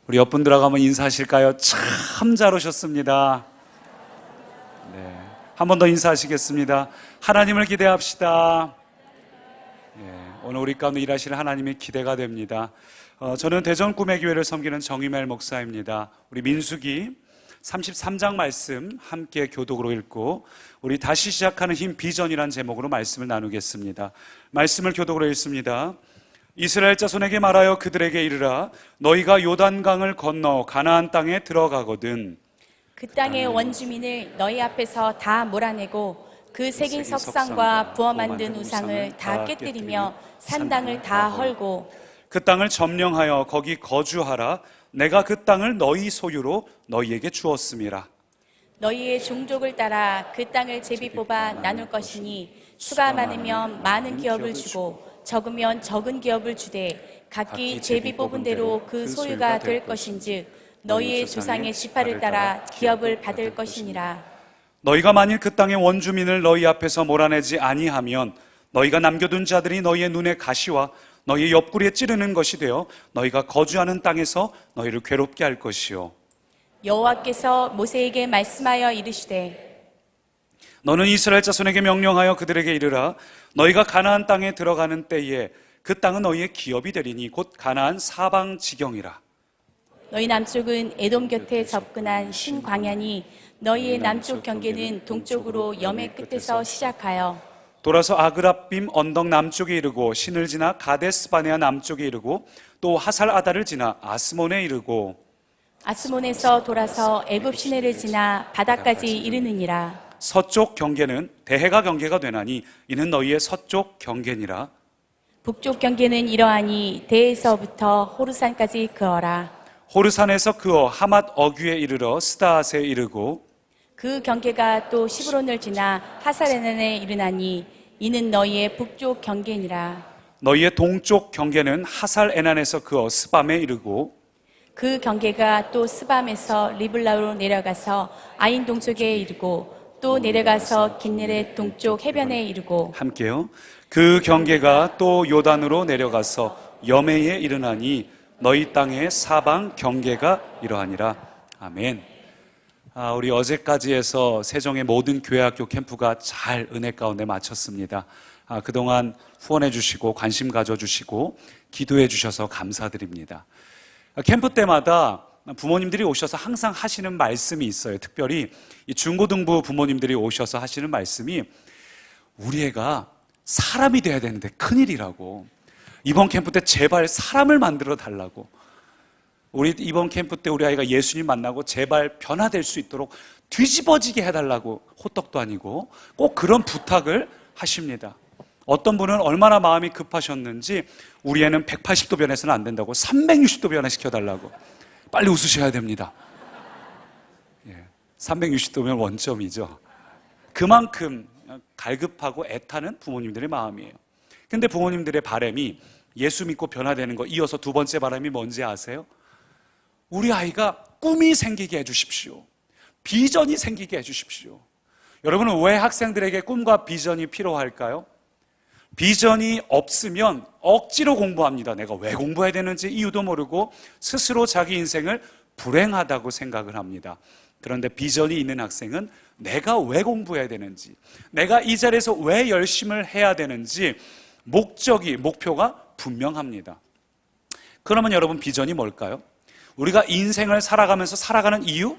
우리 옆분들하고 한번 인사하실까요? 참 잘 오셨습니다. 네, 한 번 더 인사하시겠습니다. 하나님을 기대합시다. 오늘 우리 가운데 일하시는 하나님이 기대가 됩니다. 저는 대전 꿈의 교회를 섬기는 정의멜 목사입니다. 우리 민수기 33장 말씀 함께 교독으로 읽고 우리 다시 시작하는 힘 비전이라는 제목으로 말씀을 나누겠습니다. 말씀을 교독으로 읽습니다. 이스라엘 자손에게 말하여 그들에게 이르라. 너희가 요단강을 건너 가나안 땅에 들어가거든 그 땅의 원주민을 너희 앞에서 다 몰아내고 그 새긴 석상과 부어 만든 우상을 다 깨뜨리며 산당을 다 헐고 그 땅을 점령하여 거기 거주하라. 내가 그 땅을 너희 소유로 너희에게 주었음이라. 너희의 종족을 따라 그 땅을 제비 뽑아 나눌 것이니 수가 많으면 많은 기업을 주고 적으면 적은 기업을 주되 각기 제비 뽑은 대로 그 소유가 될 것인즉 너희의 조상의 지파를 따라 기업을 받을 것이니라. 너희가 만일 그 땅의 원주민을 너희 앞에서 몰아내지 아니하면 너희가 남겨둔 자들이 너희의 눈에 가시와 너희의 옆구리에 찌르는 것이 되어 너희가 거주하는 땅에서 너희를 괴롭게 할 것이요. 여호와께서 모세에게 말씀하여 이르시되 너는 이스라엘 자손에게 명령하여 그들에게 이르라. 너희가 가나안 땅에 들어가는 때에 그 땅은 너희의 기업이 되리니 곧 가나안 사방 지경이라. 너희 남쪽은 에돔 곁에 접근한 신광야니 너희의 남쪽 경계는 동쪽으로 염해 끝에서 시작하여 돌아서 아그라빔 언덕 남쪽에 이르고 신을 지나 가데스바네아 남쪽에 이르고 또 하살 아다를 지나 아스몬에 이르고 아스몬에서 돌아서 애굽 시내를 지나 바다까지 이르느니라. 서쪽 경계는 대해가 경계가 되나니 이는 너희의 서쪽 경계니라. 북쪽 경계는 이러하니 대에서부터 호르산까지 그어라. 호르산에서 그어 하맛 어귀에 이르러 스다앗에 이르고 그 경계가 또 시브론을 지나 하사레난에 이르나니 이는 너희의 북쪽 경계니라. 너희의 동쪽 경계는 하살 에난에서 그어 스밤에 이르고 그 경계가 또 스밤에서 리블라로 내려가서 아인 동쪽에 이르고 또 내려가서 긴네렛 동쪽 해변에 이르고 함께요. 그 경계가 또 요단으로 내려가서 여메에 이르나니 너희 땅의 사방 경계가 이러하니라. 아멘. 우리 어제까지 해서 세종의 모든 교회학교 캠프가 잘 은혜 가운데 마쳤습니다. 그동안 후원해 주시고 관심 가져주시고 기도해 주셔서 감사드립니다. 캠프 때마다 부모님들이 오셔서 항상 하시는 말씀이 있어요. 특별히 이 중고등부 부모님들이 오셔서 하시는 말씀이 우리 애가 사람이 돼야 되는데 큰일이라고. 이번 캠프 때 제발 사람을 만들어 달라고. 우리 이번 캠프 때 우리 아이가 예수님 만나고 제발 변화될 수 있도록 뒤집어지게 해달라고, 호떡도 아니고 꼭 그런 부탁을 하십니다. 어떤 분은 얼마나 마음이 급하셨는지 우리 애는 180도 변해서는 안 된다고 360도 변화시켜달라고. 빨리 웃으셔야 됩니다. 360도면 원점이죠. 그만큼 갈급하고 애타는 부모님들의 마음이에요. 근데 부모님들의 바람이 예수 믿고 변화되는 거, 이어서 두 번째 바람이 뭔지 아세요? 우리 아이가 꿈이 생기게 해주십시오. 비전이 생기게 해주십시오. 여러분은 왜 학생들에게 꿈과 비전이 필요할까요? 비전이 없으면 억지로 공부합니다. 내가 왜 공부해야 되는지 이유도 모르고 스스로 자기 인생을 불행하다고 생각을 합니다. 그런데 비전이 있는 학생은 내가 왜 공부해야 되는지, 내가 이 자리에서 왜 열심을 해야 되는지 목표가 분명합니다. 그러면 여러분, 비전이 뭘까요? 우리가 인생을 살아가면서 살아가는 이유?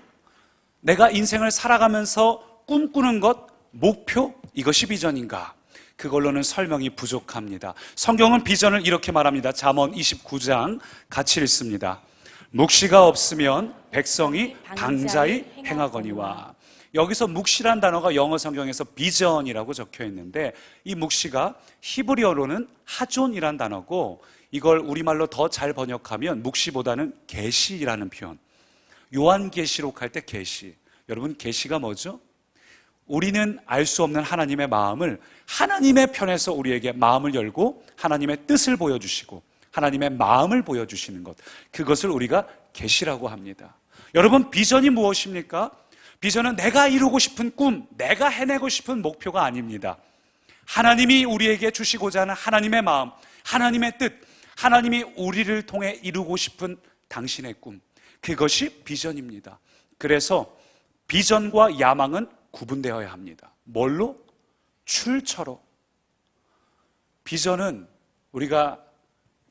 내가 인생을 살아가면서 꿈꾸는 것, 목표? 이것이 비전인가? 그걸로는 설명이 부족합니다. 성경은 비전을 이렇게 말합니다. 잠언 29장 같이 읽습니다. 묵시가 없으면 백성이 방자히 행하거니와. 여기서 묵시란 단어가 영어 성경에서 비전이라고 적혀 있는데, 이 묵시가 히브리어로는 하존이란 단어고, 이걸 우리말로 더 잘 번역하면 묵시보다는 계시라는 표현. 요한계시록 할 때 계시. 여러분, 계시가 뭐죠? 우리는 알 수 없는 하나님의 마음을 하나님의 편에서 우리에게 마음을 열고 하나님의 뜻을 보여주시고 하나님의 마음을 보여주시는 것, 그것을 우리가 계시라고 합니다. 여러분, 비전이 무엇입니까? 비전은 내가 이루고 싶은 꿈, 내가 해내고 싶은 목표가 아닙니다. 하나님이 우리에게 주시고자 하는 하나님의 마음, 하나님의 뜻, 하나님이 우리를 통해 이루고 싶은 당신의 꿈, 그것이 비전입니다. 그래서 비전과 야망은 구분되어야 합니다. 뭘로? 출처로. 비전은 우리가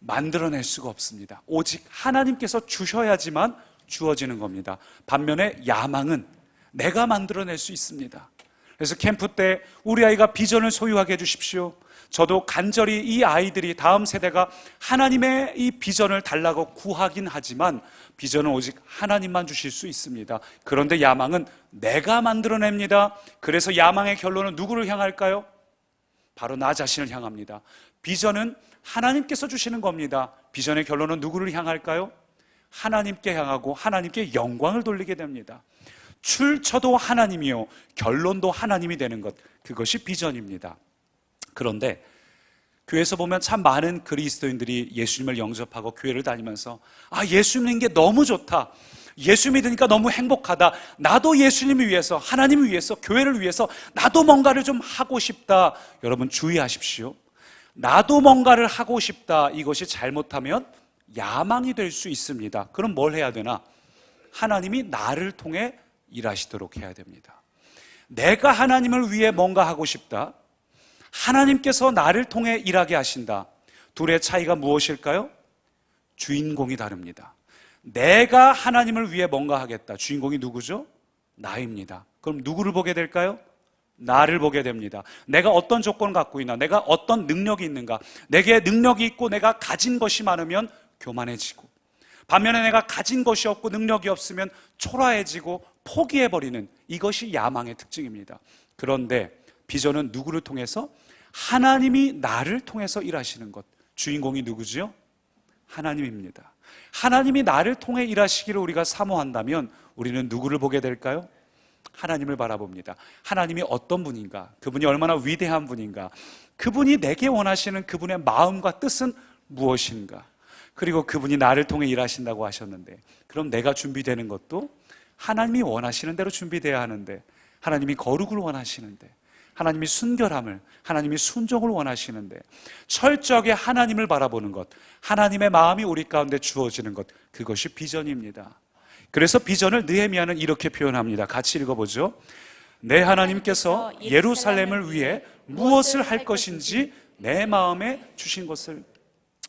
만들어낼 수가 없습니다. 오직 하나님께서 주셔야지만 주어지는 겁니다. 반면에 야망은 내가 만들어낼 수 있습니다. 그래서 캠프 때 우리 아이가 비전을 소유하게 해주십시오. 저도 간절히 이 아이들이, 다음 세대가 하나님의 이 비전을 달라고 구하긴 하지만 비전은 오직 하나님만 주실 수 있습니다. 그런데 야망은 내가 만들어냅니다. 그래서 야망의 결론은 누구를 향할까요? 바로 나 자신을 향합니다. 비전은 하나님께서 주시는 겁니다. 비전의 결론은 누구를 향할까요? 하나님께 향하고 하나님께 영광을 돌리게 됩니다. 출처도 하나님이요 결론도 하나님이 되는 것, 그것이 비전입니다. 그런데 교회에서 보면 참 많은 그리스도인들이 예수님을 영접하고 교회를 다니면서 예수 믿는 게 너무 좋다, 예수 믿으니까 너무 행복하다, 나도 예수님을 위해서, 하나님을 위해서, 교회를 위해서 나도 뭔가를 좀 하고 싶다. 여러분 주의하십시오. 나도 뭔가를 하고 싶다, 이것이 잘못하면 야망이 될 수 있습니다. 그럼 뭘 해야 되나? 하나님이 나를 통해 일하시도록 해야 됩니다. 내가 하나님을 위해 뭔가 하고 싶다, 하나님께서 나를 통해 일하게 하신다. 둘의 차이가 무엇일까요? 주인공이 다릅니다. 내가 하나님을 위해 뭔가 하겠다. 주인공이 누구죠? 나입니다. 그럼 누구를 보게 될까요? 나를 보게 됩니다. 내가 어떤 조건을 갖고 있나, 내가 어떤 능력이 있는가. 내게 능력이 있고 내가 가진 것이 많으면 교만해지고, 반면에 내가 가진 것이 없고 능력이 없으면 초라해지고 포기해버리는, 이것이 야망의 특징입니다. 그런데 비전은 누구를 통해서? 하나님이 나를 통해서 일하시는 것. 주인공이 누구지요? 하나님입니다. 하나님이 나를 통해 일하시기를 우리가 사모한다면 우리는 누구를 보게 될까요? 하나님을 바라봅니다. 하나님이 어떤 분인가? 그분이 얼마나 위대한 분인가? 그분이 내게 원하시는 그분의 마음과 뜻은 무엇인가? 그리고 그분이 나를 통해 일하신다고 하셨는데, 그럼 내가 준비되는 것도 하나님이 원하시는 대로 준비되어야 하는데, 하나님이 거룩을 원하시는데, 하나님이 순결함을, 하나님이 순종을 원하시는데, 철저하게 하나님을 바라보는 것, 하나님의 마음이 우리 가운데 주어지는 것, 그것이 비전입니다. 그래서 비전을 느헤미야는 이렇게 표현합니다. 같이 읽어보죠. 내 하나님께서 예루살렘을 위해 무엇을 할 것인지 내 마음에 주신 것을.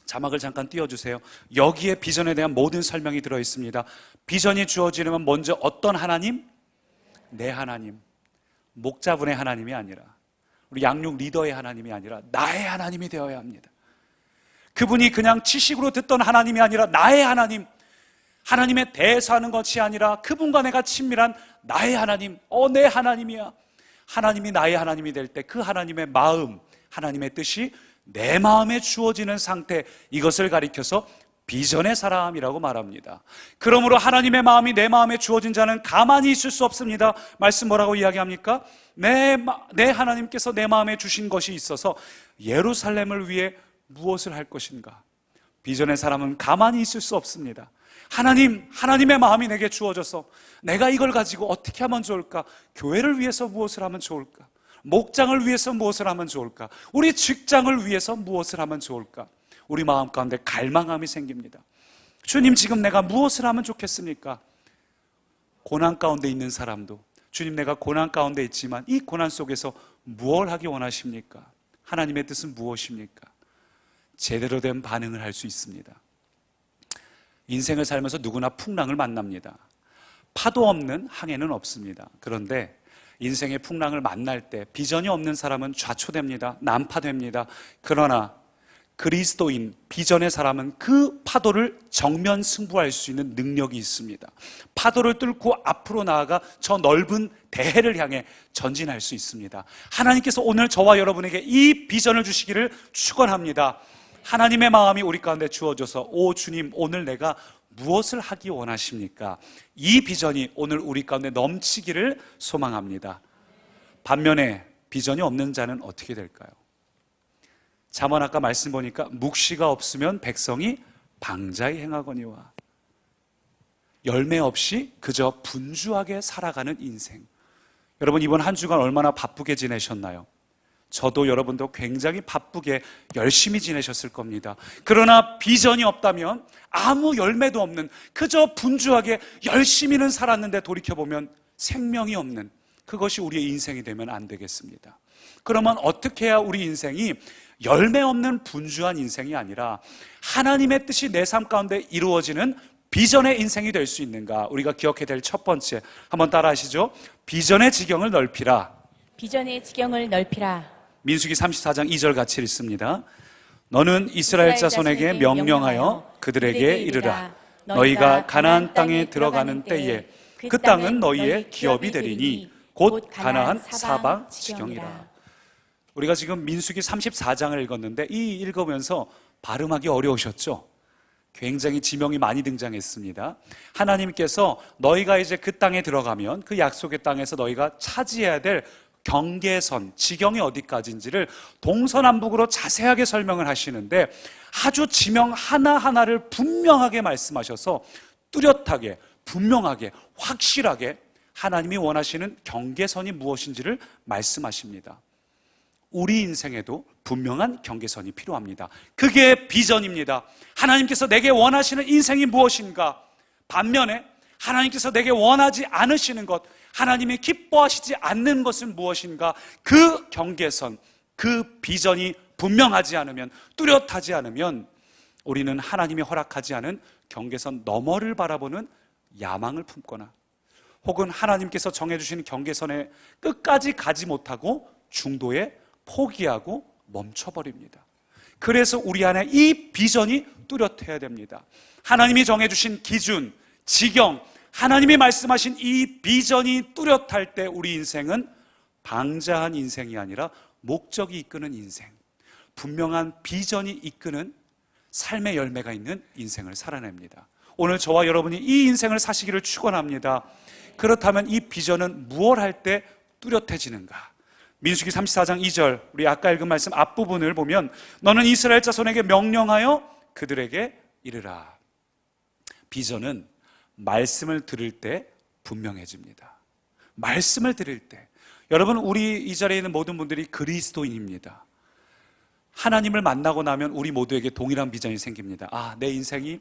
자막을 잠깐 띄워주세요. 여기에 비전에 대한 모든 설명이 들어있습니다. 비전이 주어지려면 먼저 어떤 하나님? 내 하나님. 목자분의 하나님이 아니라, 우리 양육 리더의 하나님이 아니라 나의 하나님이 되어야 합니다. 그분이 그냥 지식으로 듣던 하나님이 아니라 나의 하나님, 하나님의 대사하는 것이 아니라 그분과 내가 친밀한 나의 하나님, 내 하나님이야. 하나님이 나의 하나님이 될 때 그 하나님의 마음, 하나님의 뜻이 내 마음에 주어지는 상태, 이것을 가리켜서 비전의 사람이라고 말합니다. 그러므로 하나님의 마음이 내 마음에 주어진 자는 가만히 있을 수 없습니다. 말씀 뭐라고 이야기합니까? 내 하나님께서 내 마음에 주신 것이 있어서 예루살렘을 위해 무엇을 할 것인가? 비전의 사람은 가만히 있을 수 없습니다. 하나님의 마음이 내게 주어져서 내가 이걸 가지고 어떻게 하면 좋을까? 교회를 위해서 무엇을 하면 좋을까? 목장을 위해서 무엇을 하면 좋을까? 우리 직장을 위해서 무엇을 하면 좋을까? 우리 마음 가운데 갈망함이 생깁니다. 주님, 지금 내가 무엇을 하면 좋겠습니까? 고난 가운데 있는 사람도, 주님, 내가 고난 가운데 있지만 이 고난 속에서 무엇을 하기 원하십니까? 하나님의 뜻은 무엇입니까? 제대로 된 반응을 할 수 있습니다. 인생을 살면서 누구나 풍랑을 만납니다. 파도 없는 항해는 없습니다. 그런데 인생의 풍랑을 만날 때 비전이 없는 사람은 좌초됩니다. 난파됩니다. 그러나 그리스도인, 비전의 사람은 그 파도를 정면 승부할 수 있는 능력이 있습니다. 파도를 뚫고 앞으로 나아가 저 넓은 대해를 향해 전진할 수 있습니다. 하나님께서 오늘 저와 여러분에게 이 비전을 주시기를 축원합니다. 하나님의 마음이 우리 가운데 주어져서, 오 주님, 오늘 내가 무엇을 하기 원하십니까? 이 비전이 오늘 우리 가운데 넘치기를 소망합니다. 반면에 비전이 없는 자는 어떻게 될까요? 잠언 아까 말씀 보니까 묵시가 없으면 백성이 방자히 행하거니와, 열매 없이 그저 분주하게 살아가는 인생. 여러분, 이번 한 주간 얼마나 바쁘게 지내셨나요? 저도 여러분도 굉장히 바쁘게 열심히 지내셨을 겁니다. 그러나 비전이 없다면 아무 열매도 없는, 그저 분주하게 열심히는 살았는데 돌이켜보면 생명이 없는, 그것이 우리의 인생이 되면 안 되겠습니다. 그러면 어떻게 해야 우리 인생이 열매 없는 분주한 인생이 아니라 하나님의 뜻이 내 삶 가운데 이루어지는 비전의 인생이 될 수 있는가? 우리가 기억해야 될 첫 번째, 한번 따라 하시죠. 비전의 지경을 넓히라. 비전의 지경을 넓히라. 민수기 34장 2절 같이 읽습니다. 너는 이스라엘 자손에게 명령하여 그들에게 이르라. 너희가 가나안 땅에 들어가는 때에 그 땅은 너희의 기업이 되리니 곧 가나안 사방 지경이라. 우리가 지금 민수기 34장을 읽었는데 이 읽으면서 발음하기 어려우셨죠? 굉장히 지명이 많이 등장했습니다. 하나님께서 너희가 이제 그 땅에 들어가면 그 약속의 땅에서 너희가 차지해야 될 경계선, 지경이 어디까지인지를 동서남북으로 자세하게 설명을 하시는데 아주 지명 하나하나를 분명하게 말씀하셔서 뚜렷하게, 분명하게, 확실하게 하나님이 원하시는 경계선이 무엇인지를 말씀하십니다. 우리 인생에도 분명한 경계선이 필요합니다. 그게 비전입니다. 하나님께서 내게 원하시는 인생이 무엇인가? 반면에 하나님께서 내게 원하지 않으시는 것, 하나님이 기뻐하시지 않는 것은 무엇인가? 그 경계선, 그 비전이 분명하지 않으면, 뚜렷하지 않으면 우리는 하나님이 허락하지 않은 경계선 너머를 바라보는 야망을 품거나 혹은 하나님께서 정해주신 경계선에 끝까지 가지 못하고 중도에 포기하고 멈춰버립니다. 그래서 우리 안에 이 비전이 뚜렷해야 됩니다. 하나님이 정해주신 기준, 지경, 하나님이 말씀하신 이 비전이 뚜렷할 때 우리 인생은 방자한 인생이 아니라 목적이 이끄는 인생, 분명한 비전이 이끄는 삶의 열매가 있는 인생을 살아냅니다. 오늘 저와 여러분이 이 인생을 사시기를 축원합니다. 그렇다면 이 비전은 무엇 할 때 뚜렷해지는가? 민수기 34장 2절, 우리 아까 읽은 말씀 앞부분을 보면 너는 이스라엘 자손에게 명령하여 그들에게 이르라. 비전은 말씀을 들을 때 분명해집니다. 말씀을 들을 때. 여러분, 우리 이 자리에 있는 모든 분들이 그리스도인입니다. 하나님을 만나고 나면 우리 모두에게 동일한 비전이 생깁니다. 아, 내 인생이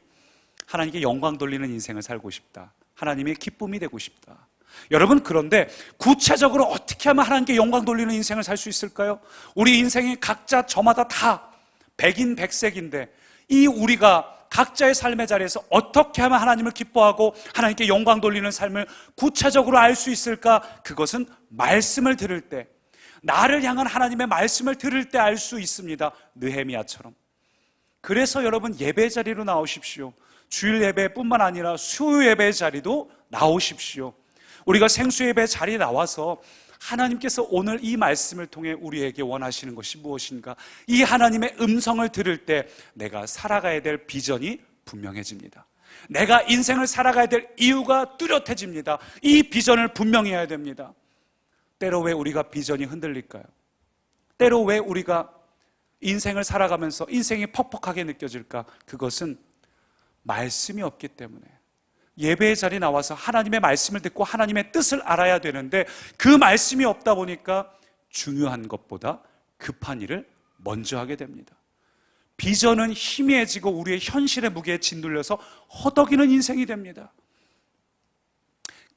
하나님께 영광 돌리는 인생을 살고 싶다. 하나님의 기쁨이 되고 싶다. 여러분, 그런데 구체적으로 어떻게 하면 하나님께 영광 돌리는 인생을 살 수 있을까요? 우리 인생이 각자 저마다 다 백인백색인데 이 우리가 각자의 삶의 자리에서 어떻게 하면 하나님을 기뻐하고 하나님께 영광 돌리는 삶을 구체적으로 알 수 있을까? 그것은 말씀을 들을 때, 나를 향한 하나님의 말씀을 들을 때 알 수 있습니다. 느헤미야처럼. 그래서 여러분, 예배 자리로 나오십시오. 주일 예배뿐만 아니라 수요 예배 자리도 나오십시오. 우리가 생수 예배 자리에 나와서 하나님께서 오늘 이 말씀을 통해 우리에게 원하시는 것이 무엇인가? 이 하나님의 음성을 들을 때 내가 살아가야 될 비전이 분명해집니다. 내가 인생을 살아가야 될 이유가 뚜렷해집니다. 이 비전을 분명히 해야 됩니다. 때로 왜 우리가 비전이 흔들릴까요? 때로 왜 우리가 인생을 살아가면서 인생이 퍽퍽하게 느껴질까? 그것은 말씀이 없기 때문에. 예배의 자리에 나와서 하나님의 말씀을 듣고 하나님의 뜻을 알아야 되는데 그 말씀이 없다 보니까 중요한 것보다 급한 일을 먼저 하게 됩니다. 비전은 희미해지고 우리의 현실의 무게에 짓눌려서 허덕이는 인생이 됩니다.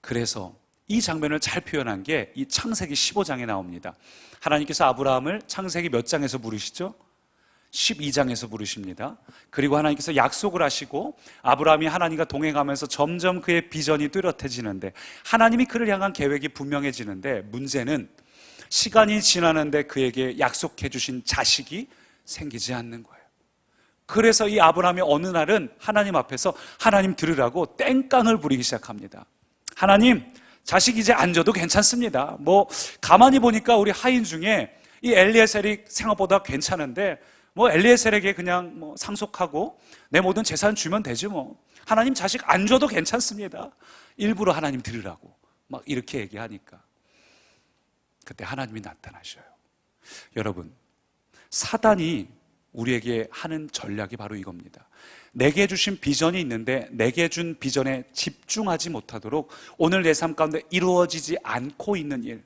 그래서 이 장면을 잘 표현한 게 이 창세기 15장에 나옵니다. 하나님께서 아브라함을 창세기 몇 장에서 부르시죠? 12장에서 부르십니다. 그리고 하나님께서 약속을 하시고 아브라함이 하나님과 동행하면서 점점 그의 비전이 뚜렷해지는데 하나님이 그를 향한 계획이 분명해지는데 문제는 시간이 지나는데 그에게 약속해 주신 자식이 생기지 않는 거예요. 그래서 이 아브라함이 어느 날은 하나님 앞에서 하나님 들으라고 땡깡을 부리기 시작합니다. 하나님, 자식 이제 안 줘도 괜찮습니다. 가만히 보니까 우리 하인 중에 이 엘리에셀이 생각보다 괜찮은데 엘리에셀에게 그냥 상속하고 내 모든 재산 주면 되지 하나님 자식 안 줘도 괜찮습니다. 일부러 하나님 들으라고 막 이렇게 얘기하니까 그때 하나님이 나타나셔요. 여러분, 사단이 우리에게 하는 전략이 바로 이겁니다. 내게 주신 비전이 있는데 내게 준 비전에 집중하지 못하도록 오늘 내 삶 가운데 이루어지지 않고 있는 일,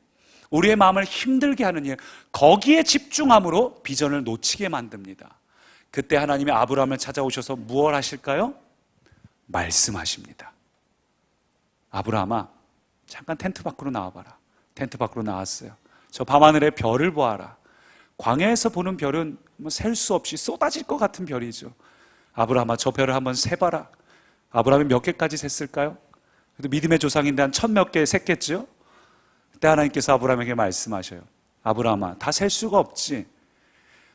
우리의 마음을 힘들게 하는 일, 거기에 집중함으로 비전을 놓치게 만듭니다. 그때 하나님이 아브라함을 찾아오셔서 무엇 하실까요? 말씀하십니다. 아브라함아, 잠깐 텐트 밖으로 나와봐라. 텐트 밖으로 나왔어요. 저 밤하늘의 별을 보아라. 광야에서 보는 별은 셀 수 없이 쏟아질 것 같은 별이죠. 아브라함아, 저 별을 한번 세봐라. 아브라함이 몇 개까지 셌을까요? 그래도 믿음의 조상인데 한 1000몇 개 셌겠죠? 그때 하나님께서 아브라함에게 말씀하셔요. 아브라함아, 다 셀 수가 없지.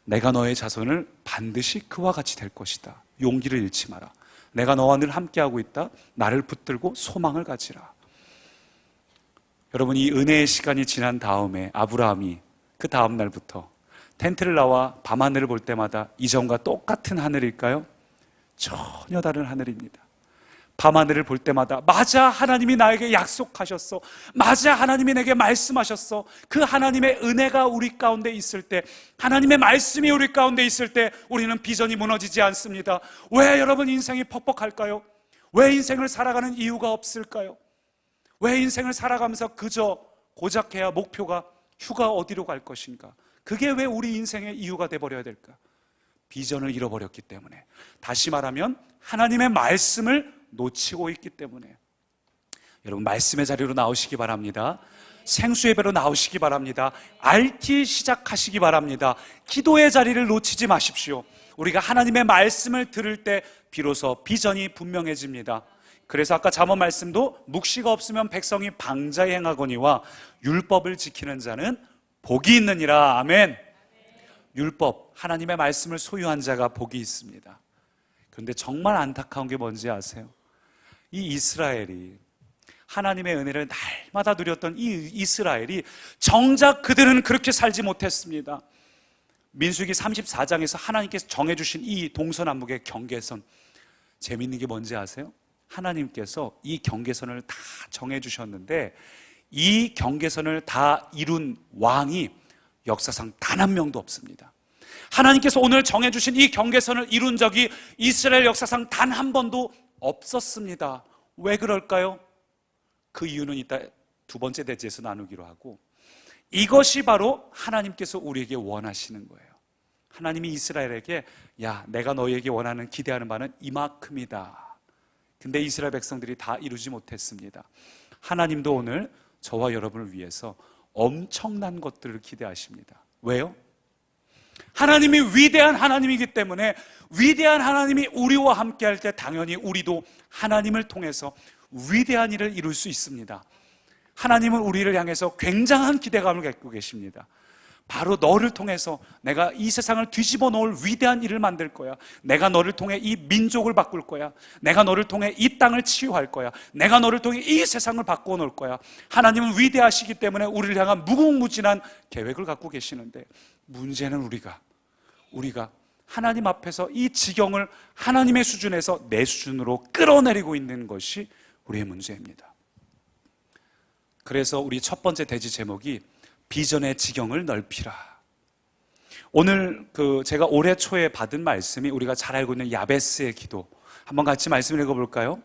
내가 너의 자손을 반드시 그와 같이 될 것이다. 용기를 잃지 마라. 내가 너와 늘 함께하고 있다. 나를 붙들고 소망을 가지라. 여러분, 이 은혜의 시간이 지난 다음에 아브라함이 그 다음 날부터 텐트를 나와 밤하늘을 볼 때마다 이전과 똑같은 하늘일까요? 전혀 다른 하늘입니다. 밤하늘을 볼 때마다 맞아, 하나님이 나에게 약속하셨어. 맞아, 하나님이 내게 말씀하셨어. 그 하나님의 은혜가 우리 가운데 있을 때, 하나님의 말씀이 우리 가운데 있을 때 우리는 비전이 무너지지 않습니다. 왜 여러분 인생이 퍽퍽할까요? 왜 인생을 살아가는 이유가 없을까요? 왜 인생을 살아가면서 그저 고작해야 목표가 휴가 어디로 갈 것인가? 그게 왜 우리 인생의 이유가 돼버려야 될까? 비전을 잃어버렸기 때문에, 다시 말하면 하나님의 말씀을 놓치고 있기 때문에. 여러분, 말씀의 자리로 나오시기 바랍니다. 생수예배로 나오시기 바랍니다. RT 시작하시기 바랍니다. 기도의 자리를 놓치지 마십시오. 우리가 하나님의 말씀을 들을 때 비로소 비전이 분명해집니다. 그래서 아까 잠언 말씀도 묵시가 없으면 백성이 방자에 행하거니와 율법을 지키는 자는 복이 있느니라. 아멘. 율법, 하나님의 말씀을 소유한 자가 복이 있습니다. 그런데 정말 안타까운 게 뭔지 아세요? 이 이스라엘이, 하나님의 은혜를 날마다 누렸던 이 이스라엘이 정작 그들은 그렇게 살지 못했습니다. 민수기 34장에서 하나님께서 정해주신 이 동서남북의 경계선, 재밌는 게 뭔지 아세요? 하나님께서 이 경계선을 다 정해주셨는데 이 경계선을 다 이룬 왕이 역사상 단 한 명도 없습니다. 하나님께서 오늘 정해주신 이 경계선을 이룬 적이 이스라엘 역사상 단 한 번도 없었습니다. 왜 그럴까요? 그 이유는 이따 두 번째 대지에서 나누기로 하고, 이것이 바로 하나님께서 우리에게 원하시는 거예요. 하나님이 이스라엘에게, 야, 내가 너희에게 원하는, 기대하는 바는 이만큼이다. 근데 이스라엘 백성들이 다 이루지 못했습니다. 하나님도 오늘 저와 여러분을 위해서 엄청난 것들을 기대하십니다. 왜요? 하나님이 위대한 하나님이기 때문에, 위대한 하나님이 우리와 함께 할 때 당연히 우리도 하나님을 통해서 위대한 일을 이룰 수 있습니다. 하나님은 우리를 향해서 굉장한 기대감을 갖고 계십니다. 바로 너를 통해서 내가 이 세상을 뒤집어 놓을 위대한 일을 만들 거야. 내가 너를 통해 이 민족을 바꿀 거야. 내가 너를 통해 이 땅을 치유할 거야. 내가 너를 통해 이 세상을 바꾸어 놓을 거야. 하나님은 위대하시기 때문에 우리를 향한 무궁무진한 계획을 갖고 계시는데, 문제는 우리가 하나님 앞에서 이 지경을 하나님의 수준에서 내 수준으로 끌어내리고 있는 것이 우리의 문제입니다. 그래서 우리 첫 번째 대지 제목이 비전의 지경을 넓히라. 오늘 제가 올해 초에 받은 말씀이 우리가 잘 알고 있는 야베스의 기도, 한번 같이 말씀을 읽어볼까요?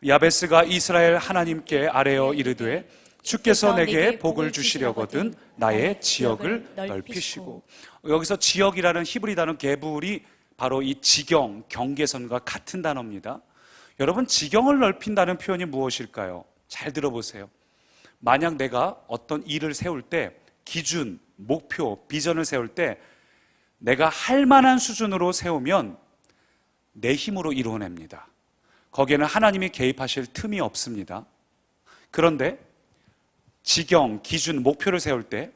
야베스가 이스라엘 하나님께 아뢰어 이르되 주께서 내게 복을 주시려거든 나의 지역을 넓히시고. 여기서 지역이라는 히브리 단어 게불이 바로 이 지경, 경계선과 같은 단어입니다. 여러분, 지경을 넓힌다는 표현이 무엇일까요? 잘 들어보세요. 만약 내가 어떤 일을 세울 때, 기준, 목표, 비전을 세울 때 내가 할 만한 수준으로 세우면 내 힘으로 이루어냅니다. 거기에는 하나님이 개입하실 틈이 없습니다. 그런데 지경, 기준, 목표를 세울 때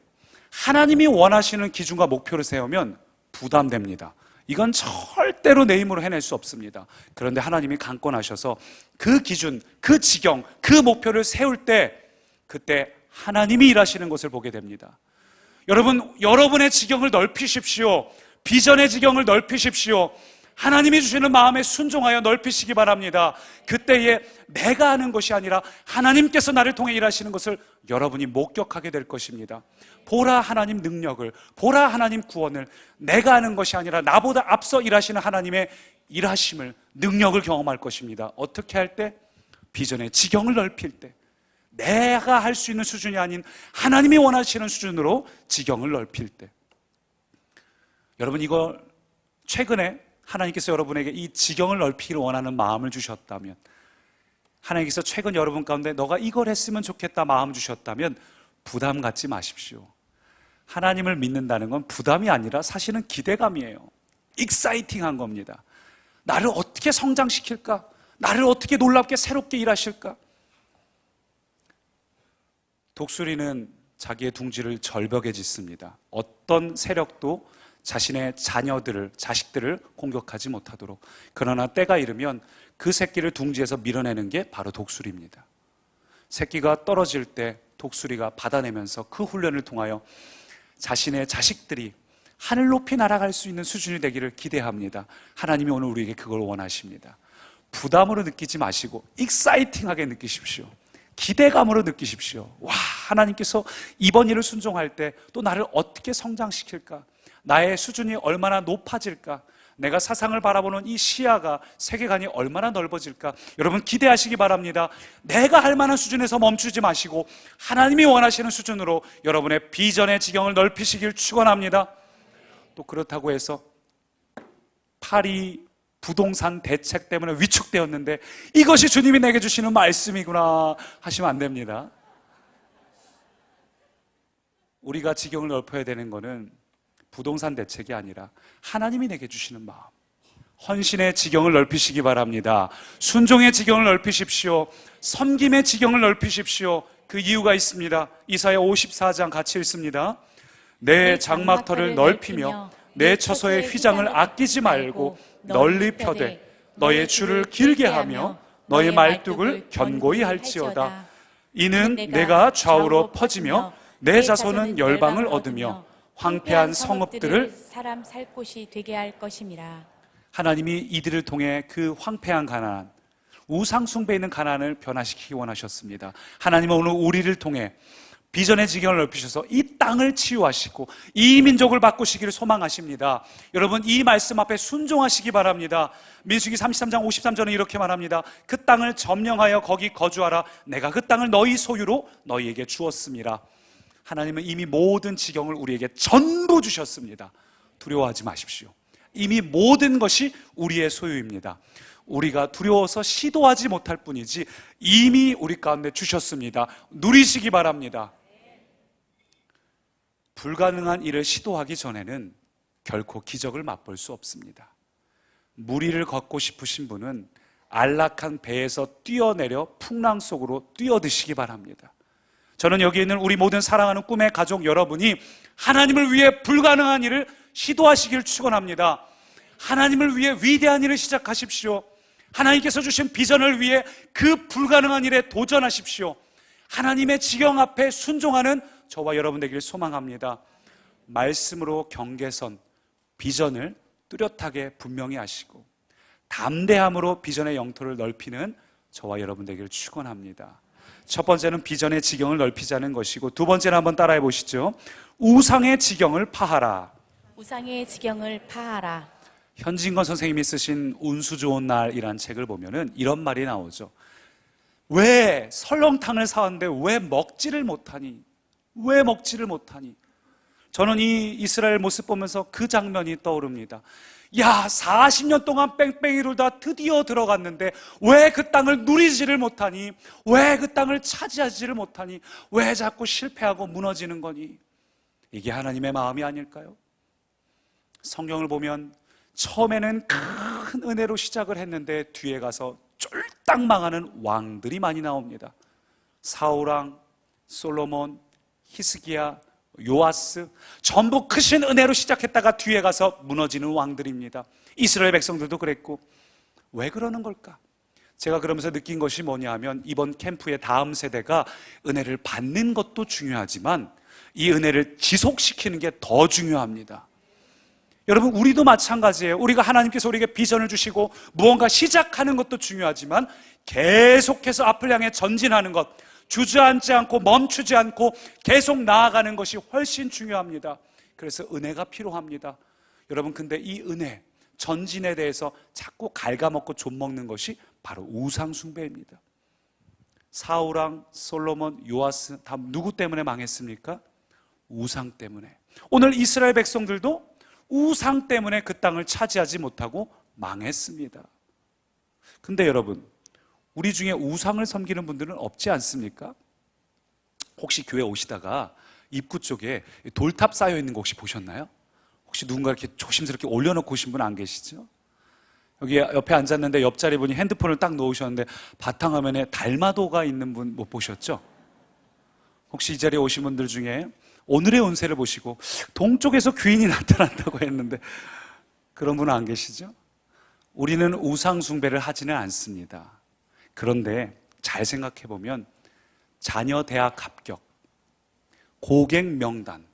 하나님이 원하시는 기준과 목표를 세우면 부담됩니다. 이건 절대로 내 힘으로 해낼 수 없습니다. 그런데 하나님이 강권하셔서 그 기준, 그 지경, 그 목표를 세울 때 그때 하나님이 일하시는 것을 보게 됩니다. 여러분, 여러분의 지경을 넓히십시오. 비전의 지경을 넓히십시오. 하나님이 주시는 마음에 순종하여 넓히시기 바랍니다. 그때에 내가 하는 것이 아니라 하나님께서 나를 통해 일하시는 것을 여러분이 목격하게 될 것입니다. 보라 하나님 능력을, 보라 하나님 구원을. 내가 하는 것이 아니라 나보다 앞서 일하시는 하나님의 일하심을, 능력을 경험할 것입니다. 어떻게 할 때? 비전의 지경을 넓힐 때. 내가 할 수 있는 수준이 아닌 하나님이 원하시는 수준으로 지경을 넓힐 때, 여러분, 이거 최근에 하나님께서 여러분에게 이 지경을 넓히기를 원하는 마음을 주셨다면, 하나님께서 최근 여러분 가운데 너가 이걸 했으면 좋겠다 마음 주셨다면 부담 갖지 마십시오. 하나님을 믿는다는 건 부담이 아니라 사실은 기대감이에요. 익사이팅한 겁니다. 나를 어떻게 성장시킬까? 나를 어떻게 놀랍게 새롭게 일하실까? 독수리는 자기의 둥지를 절벽에 짓습니다. 어떤 세력도 자신의 자식들을 공격하지 못하도록. 그러나 때가 이르면 그 새끼를 둥지에서 밀어내는 게 바로 독수리입니다. 새끼가 떨어질 때 독수리가 받아내면서 그 훈련을 통하여 자신의 자식들이 하늘 높이 날아갈 수 있는 수준이 되기를 기대합니다. 하나님이 오늘 우리에게 그걸 원하십니다. 부담으로 느끼지 마시고 익사이팅하게 느끼십시오. 기대감으로 느끼십시오. 와, 하나님께서 이번 일을 순종할 때 또 나를 어떻게 성장시킬까? 나의 수준이 얼마나 높아질까? 내가 사상을 바라보는 이 시야가, 세계관이 얼마나 넓어질까? 여러분 기대하시기 바랍니다. 내가 할 만한 수준에서 멈추지 마시고 하나님이 원하시는 수준으로 여러분의 비전의 지경을 넓히시길 축원합니다. 또 그렇다고 해서 파리 부동산 대책 때문에 위축되었는데 이것이 주님이 내게 주시는 말씀이구나 하시면 안 됩니다. 우리가 지경을 넓혀야 되는 것은 부동산 대책이 아니라 하나님이 내게 주시는 마음, 헌신의 지경을 넓히시기 바랍니다. 순종의 지경을 넓히십시오. 섬김의 지경을 넓히십시오. 그 이유가 있습니다. 이사야 54장 같이 읽습니다. 내 장막터를 넓히며 내 처소의 휘장을 아끼지 말고 널리 펴되 너의 줄을 길게 하며 너의 말뚝을 견고히 할지어다. 이는 내가 좌우로 퍼지며 내 자손은 열방을 얻으며 황폐한 성읍들을 사람 살 곳이 되게 할 것임이라. 하나님이 이들을 통해 그 황폐한 가나안, 우상 숭배에 있는 가나안을 변화시키기 원하셨습니다. 하나님은 오늘 우리를 통해 비전의 지경을 넓히셔서 이 땅을 치유하시고 이 민족을 바꾸시기를 소망하십니다. 여러분 이 말씀 앞에 순종하시기 바랍니다. 민수기 33장 53절은 이렇게 말합니다. 그 땅을 점령하여 거기 거주하라. 내가 그 땅을 너희 소유로 너희에게 주었습니다. 하나님은 이미 모든 지경을 우리에게 전부 주셨습니다. 두려워하지 마십시오. 이미 모든 것이 우리의 소유입니다. 우리가 두려워서 시도하지 못할 뿐이지 이미 우리 가운데 주셨습니다. 누리시기 바랍니다. 불가능한 일을 시도하기 전에는 결코 기적을 맛볼 수 없습니다. 무리를 걷고 싶으신 분은 안락한 배에서 뛰어내려 풍랑 속으로 뛰어드시기 바랍니다. 저는 여기 있는 우리 모든 사랑하는 꿈의 가족 여러분이 하나님을 위해 불가능한 일을 시도하시길 축원합니다. 하나님을 위해 위대한 일을 시작하십시오. 하나님께서 주신 비전을 위해 그 불가능한 일에 도전하십시오. 하나님의 지경 앞에 순종하는 저와 여러분 되기를 소망합니다. 말씀으로 경계선, 비전을 뚜렷하게 분명히 하시고 담대함으로 비전의 영토를 넓히는 저와 여러분 되기를 축원합니다. 첫 번째는 비전의 지경을 넓히자는 것이고, 두 번째는 한번 따라해 보시죠. 우상의 지경을 파하라. 우상의 지경을 파하라. 현진건 선생님이 쓰신 운수 좋은 날이란 책을 보면은 이런 말이 나오죠. 왜 설렁탕을 사왔는데 왜 먹지를 못하니? 왜 먹지를 못하니? 저는 이 이스라엘 모습 보면서 그 장면이 떠오릅니다. 야, 40년 동안 뺑뺑이 돌다 드디어 들어갔는데 왜 그 땅을 누리지를 못하니? 왜 그 땅을 차지하지를 못하니? 왜 자꾸 실패하고 무너지는 거니? 이게 하나님의 마음이 아닐까요? 성경을 보면 처음에는 큰 은혜로 시작을 했는데 뒤에 가서 쫄딱 망하는 왕들이 많이 나옵니다. 사울왕, 솔로몬, 히스기야, 요아스, 전부 크신 은혜로 시작했다가 뒤에 가서 무너지는 왕들입니다. 이스라엘 백성들도 그랬고, 왜 그러는 걸까? 제가 그러면서 느낀 것이 뭐냐 하면 이번 캠프의 다음 세대가 은혜를 받는 것도 중요하지만 이 은혜를 지속시키는 게 더 중요합니다. 여러분, 우리도 마찬가지예요. 우리가 하나님께서 우리에게 비전을 주시고 무언가 시작하는 것도 중요하지만 계속해서 앞을 향해 전진하는 것, 주저앉지 않고 멈추지 않고 계속 나아가는 것이 훨씬 중요합니다. 그래서 은혜가 필요합니다. 여러분, 근데 이 은혜, 전진에 대해서 자꾸 갉아먹고 좀먹는 것이 바로 우상 숭배입니다. 사울왕, 솔로몬, 요아스 다 누구 때문에 망했습니까? 우상 때문에. 오늘 이스라엘 백성들도 우상 때문에 그 땅을 차지하지 못하고 망했습니다. 근데 여러분, 우리 중에 우상을 섬기는 분들은 없지 않습니까? 혹시 교회 오시다가 입구 쪽에 돌탑 쌓여 있는 거 혹시 보셨나요? 혹시 누군가 이렇게 조심스럽게 올려놓고 오신 분 안 계시죠? 여기 옆에 앉았는데 옆자리 분이 핸드폰을 딱 놓으셨는데 바탕화면에 달마도가 있는 분 못 보셨죠? 혹시 이 자리에 오신 분들 중에 오늘의 운세를 보시고 동쪽에서 귀인이 나타난다고 했는데 그런 분은 안 계시죠? 우리는 우상 숭배를 하지는 않습니다. 그런데 잘 생각해 보면 자녀 대학 합격, 고객 명단,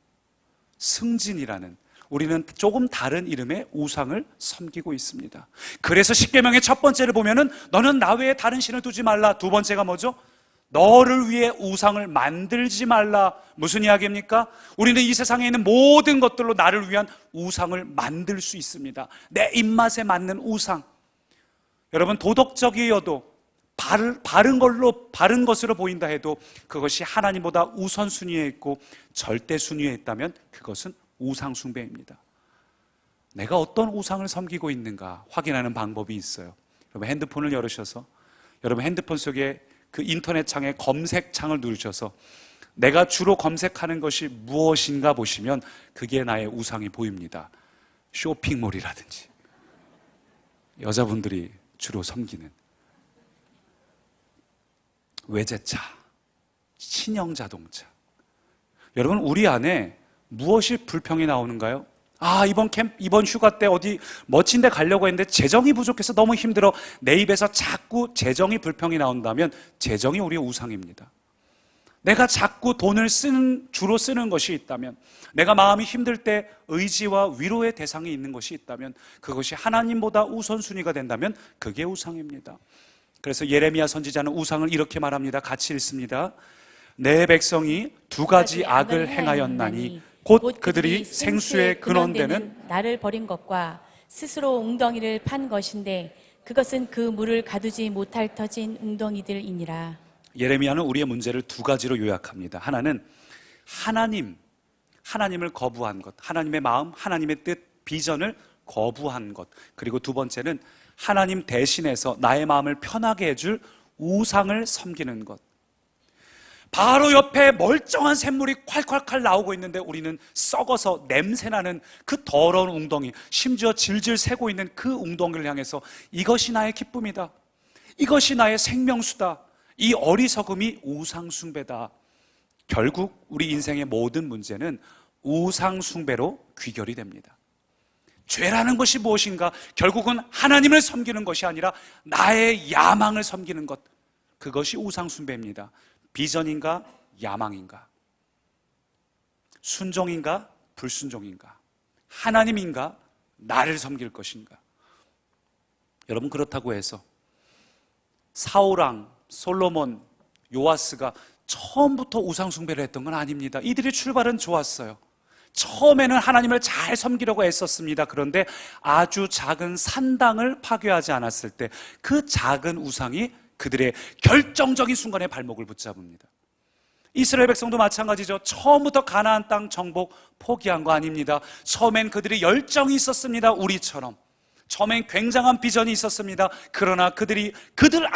승진이라는 우리는 조금 다른 이름의 우상을 섬기고 있습니다. 그래서 십계명의 첫 번째를 보면은 너는 나 외에 다른 신을 두지 말라. 두 번째가 뭐죠? 너를 위해 우상을 만들지 말라. 무슨 이야기입니까? 우리는 이 세상에 있는 모든 것들로 나를 위한 우상을 만들 수 있습니다. 내 입맛에 맞는 우상. 여러분, 도덕적이어도 바른 것으로 보인다 해도 그것이 하나님보다 우선순위에 있고 절대순위에 있다면 그것은 우상 숭배입니다. 내가 어떤 우상을 섬기고 있는가 확인하는 방법이 있어요. 여러분, 핸드폰을 열으셔서 여러분 핸드폰 속에 그 인터넷 창에 검색창을 누르셔서 내가 주로 검색하는 것이 무엇인가 보시면 그게 나의 우상이 보입니다. 쇼핑몰이라든지 여자분들이 주로 섬기는 외제차, 신형자동차. 여러분, 우리 안에 무엇이 불평이 나오는가요? 이번 휴가 때 어디 멋진 데 가려고 했는데 재정이 부족해서 너무 힘들어. 내 입에서 자꾸 재정이 불평이 나온다면 재정이 우리의 우상입니다. 내가 자꾸 돈을 주로 쓰는 것이 있다면, 내가 마음이 힘들 때 의지와 위로의 대상이 있는 것이 있다면, 그것이 하나님보다 우선순위가 된다면 그게 우상입니다. 그래서 예레미야 선지자는 우상을 이렇게 말합니다. 같이 읽습니다. 내 백성이 두 가지 악을 행하였나니 곧 그들이 생수의 근원되는 나를 버린 것과 스스로 웅덩이를 판 것인데 그것은 그 물을 가두지 못할 터진 웅덩이들이니라. 예레미야는 우리의 문제를 두 가지로 요약합니다. 하나는 하나님을 거부한 것, 하나님의 마음, 하나님의 뜻, 비전을 거부한 것. 그리고 두 번째는 하나님 대신해서 나의 마음을 편하게 해줄 우상을 섬기는 것. 바로 옆에 멀쩡한 샘물이 콸콸콸 나오고 있는데 우리는 썩어서 냄새나는 그 더러운 웅덩이, 심지어 질질 새고 있는 그 웅덩이를 향해서 이것이 나의 기쁨이다, 이것이 나의 생명수다, 이 어리석음이 우상숭배다. 결국 우리 인생의 모든 문제는 우상숭배로 귀결이 됩니다. 죄라는 것이 무엇인가? 결국은 하나님을 섬기는 것이 아니라 나의 야망을 섬기는 것, 그것이 우상숭배입니다. 비전인가 야망인가? 순종인가 불순종인가? 하나님인가 나를 섬길 것인가? 여러분, 그렇다고 해서 사울왕, 솔로몬, 요아스가 처음부터 우상숭배를 했던 건 아닙니다. 이들의 출발은 좋았어요. 처음에는 하나님을 잘 섬기려고 애썼습니다. 그런데 아주 작은 산당을 파괴하지 않았을 때 그 작은 우상이 그들의 결정적인 순간에 발목을 붙잡습니다. 이스라엘 백성도 마찬가지죠. 처음부터 가나안 땅 정복 포기한 거 아닙니다. 처음엔 그들이 열정이 있었습니다. 우리처럼 처음엔 굉장한 비전이 있었습니다. 그러나 그들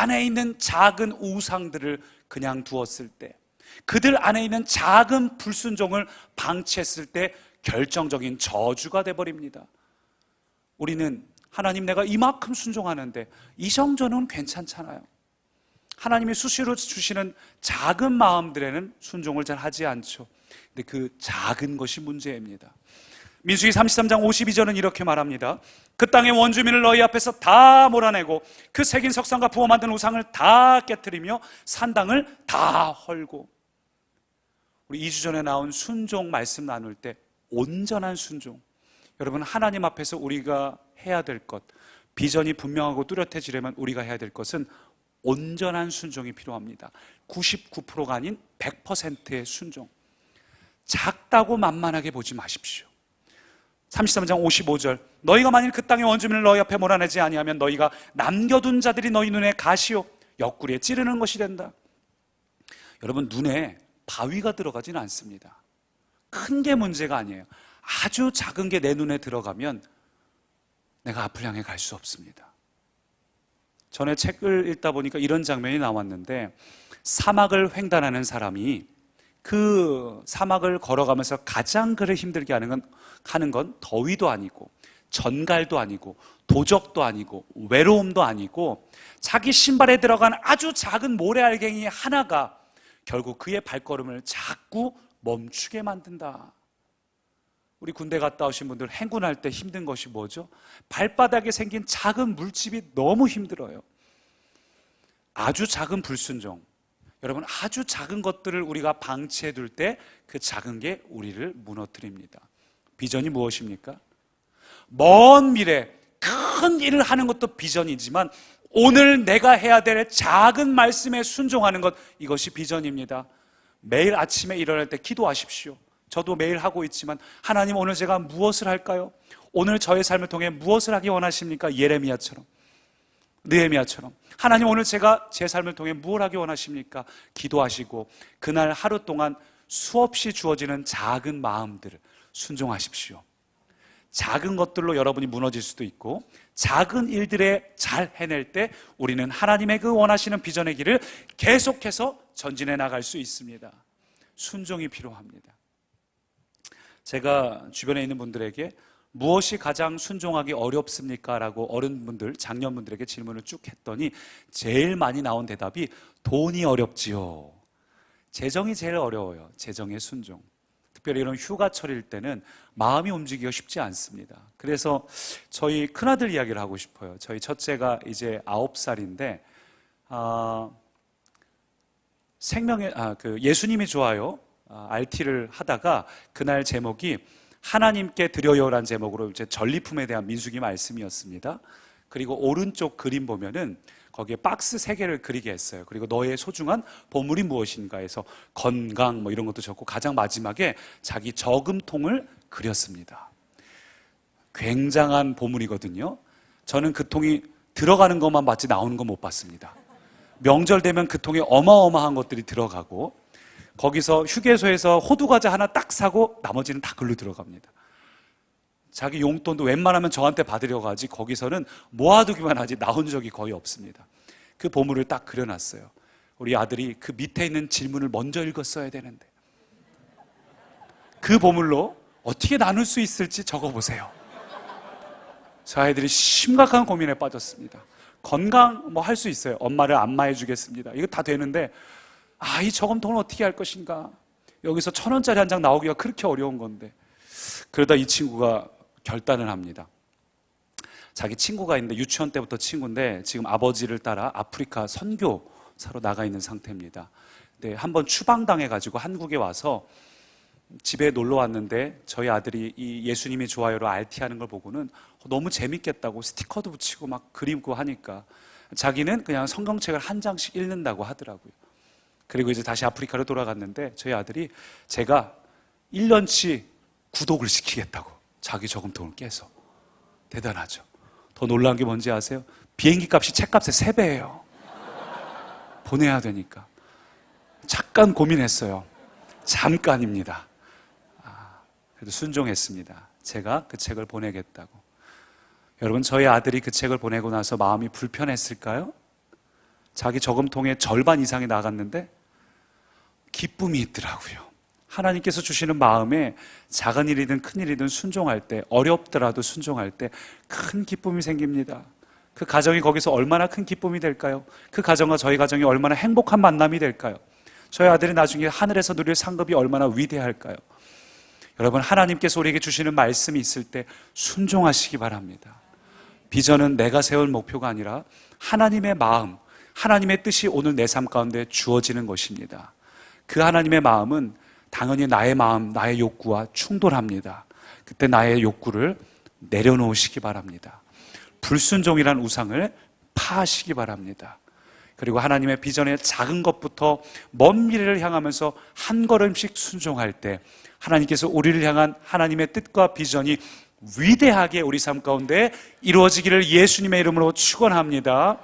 안에 있는 작은 우상들을 그냥 두었을 때, 그들 안에 있는 작은 불순종을 방치했을 때 결정적인 저주가 돼버립니다. 우리는 하나님, 내가 이만큼 순종하는데 이 정도는 괜찮잖아요. 하나님이 수시로 주시는 작은 마음들에는 순종을 잘 하지 않죠. 근데 그 작은 것이 문제입니다. 민수기 33장 52절은 이렇게 말합니다. 그 땅의 원주민을 너희 앞에서 다 몰아내고 그 새긴 석상과 부어 만든 우상을 다 깨트리며 산당을 다 헐고. 우리 2주 전에 나온 순종 말씀 나눌 때 온전한 순종, 여러분, 하나님 앞에서 우리가 해야 될 것, 비전이 분명하고 뚜렷해지려면 우리가 해야 될 것은 온전한 순종이 필요합니다. 99%가 아닌 100%의 순종. 작다고 만만하게 보지 마십시오. 33장 55절, 너희가 만일 그 땅의 원주민을 너희 앞에 몰아내지 아니하면 너희가 남겨둔 자들이 너희 눈에 가시요 옆구리에 찌르는 것이 된다. 여러분, 눈에 바위가 들어가지는 않습니다. 큰 게 문제가 아니에요. 아주 작은 게 내 눈에 들어가면 내가 앞을 향해 갈 수 없습니다. 전에 책을 읽다 보니까 이런 장면이 나왔는데, 사막을 횡단하는 사람이 그 사막을 걸어가면서 가장 그를 힘들게 하는 건 더위도 아니고 전갈도 아니고 도적도 아니고 외로움도 아니고 자기 신발에 들어간 아주 작은 모래알갱이 하나가 결국 그의 발걸음을 자꾸 멈추게 만든다. 우리 군대 갔다 오신 분들 행군할 때 힘든 것이 뭐죠? 발바닥에 생긴 작은 물집이 너무 힘들어요. 아주 작은 불순종, 여러분, 아주 작은 것들을 우리가 방치해 둘 때 그 작은 게 우리를 무너뜨립니다. 비전이 무엇입니까? 먼 미래 큰 일을 하는 것도 비전이지만 오늘 내가 해야 될 작은 말씀에 순종하는 것, 이것이 비전입니다. 매일 아침에 일어날 때 기도하십시오. 저도 매일 하고 있지만, 하나님, 오늘 제가 무엇을 할까요? 오늘 저의 삶을 통해 무엇을 하기 원하십니까? 예레미야처럼, 느헤미야처럼. 하나님, 오늘 제가 제 삶을 통해 무엇을 하기 원하십니까? 기도하시고 그날 하루 동안 수없이 주어지는 작은 마음들을 순종하십시오. 작은 것들로 여러분이 무너질 수도 있고, 작은 일들에 잘 해낼 때 우리는 하나님의 그 원하시는 비전의 길을 계속해서 전진해 나갈 수 있습니다. 순종이 필요합니다. 제가 주변에 있는 분들에게 무엇이 가장 순종하기 어렵습니까? 라고 어른분들, 장년분들에게 질문을 쭉 했더니 제일 많이 나온 대답이 돈이 어렵지요. 재정이 제일 어려워요. 재정의 순종. 특별히 이런 휴가철일 때는 마음이 움직이기가 쉽지 않습니다. 그래서 저희 큰아들 이야기를 하고 싶어요. 저희 첫째가 이제 9살인데 예수님이 좋아요 RT를 하다가 그날 제목이 하나님께 드려요라는 제목으로 이제 전리품에 대한 민수기 말씀이었습니다. 그리고 오른쪽 그림 보면은 거기에 박스 3개를 그리게 했어요. 그리고 너의 소중한 보물이 무엇인가 해서 건강 뭐 이런 것도 적고 가장 마지막에 자기 저금통을 그렸습니다. 굉장한 보물이거든요. 저는 그 통이 들어가는 것만 봤지 나오는 건 못 봤습니다. 명절 되면 그 통에 어마어마한 것들이 들어가고, 거기서 휴게소에서 호두과자 하나 딱 사고 나머지는 다 글로 들어갑니다. 자기 용돈도 웬만하면 저한테 받으려고 하지 거기서는 모아두기만 하지 나온 적이 거의 없습니다. 그 보물을 딱 그려놨어요. 우리 아들이 그 밑에 있는 질문을 먼저 읽었어야 되는데, 그 보물로 어떻게 나눌 수 있을지 적어보세요. 저 아이들이 심각한 고민에 빠졌습니다. 건강 뭐 할 수 있어요. 엄마를 안마해 주겠습니다. 이거 다 되는데 이 저금통을 어떻게 할 것인가. 여기서 1,000원짜리 한 장 나오기가 그렇게 어려운 건데. 그러다 이 친구가 결단을 합니다. 자기 친구가 있는데, 유치원 때부터 친구인데 지금 아버지를 따라 아프리카 선교사로 나가 있는 상태입니다. 근데 한번 추방당해가지고 한국에 와서 집에 놀러 왔는데 저희 아들이 이 예수님이 좋아요로 RT하는 걸 보고는 너무 재밌겠다고 스티커도 붙이고 막 그리고 하니까 자기는 그냥 성경책을 한 장씩 읽는다고 하더라고요. 그리고 이제 다시 아프리카로 돌아갔는데 저희 아들이 제가 1년치 구독을 시키겠다고 자기 저금통을 깨서. 대단하죠. 더 놀라운 게 뭔지 아세요? 비행기 값이 책값의 3배예요. 보내야 되니까. 잠깐 고민했어요. 잠깐입니다. 그래도 순종했습니다. 제가 그 책을 보내겠다고. 여러분, 저희 아들이 그 책을 보내고 나서 마음이 불편했을까요? 자기 저금통의 절반 이상이 나갔는데 기쁨이 있더라고요. 하나님께서 주시는 마음에 작은 일이든 큰 일이든 순종할 때, 어렵더라도 순종할 때 큰 기쁨이 생깁니다. 그 가정이 거기서 얼마나 큰 기쁨이 될까요? 그 가정과 저희 가정이 얼마나 행복한 만남이 될까요? 저희 아들이 나중에 하늘에서 누릴 상급이 얼마나 위대할까요? 여러분, 하나님께서 우리에게 주시는 말씀이 있을 때 순종하시기 바랍니다. 비전은 내가 세운 목표가 아니라 하나님의 마음, 하나님의 뜻이 오늘 내 삶 가운데 주어지는 것입니다. 그 하나님의 마음은 당연히 나의 마음, 나의 욕구와 충돌합니다. 그때 나의 욕구를 내려놓으시기 바랍니다. 불순종이란 우상을 파하시기 바랍니다. 그리고 하나님의 비전의 작은 것부터 먼 미래를 향하면서 한 걸음씩 순종할 때 하나님께서 우리를 향한 하나님의 뜻과 비전이 위대하게 우리 삶 가운데 이루어지기를 예수님의 이름으로 축원합니다.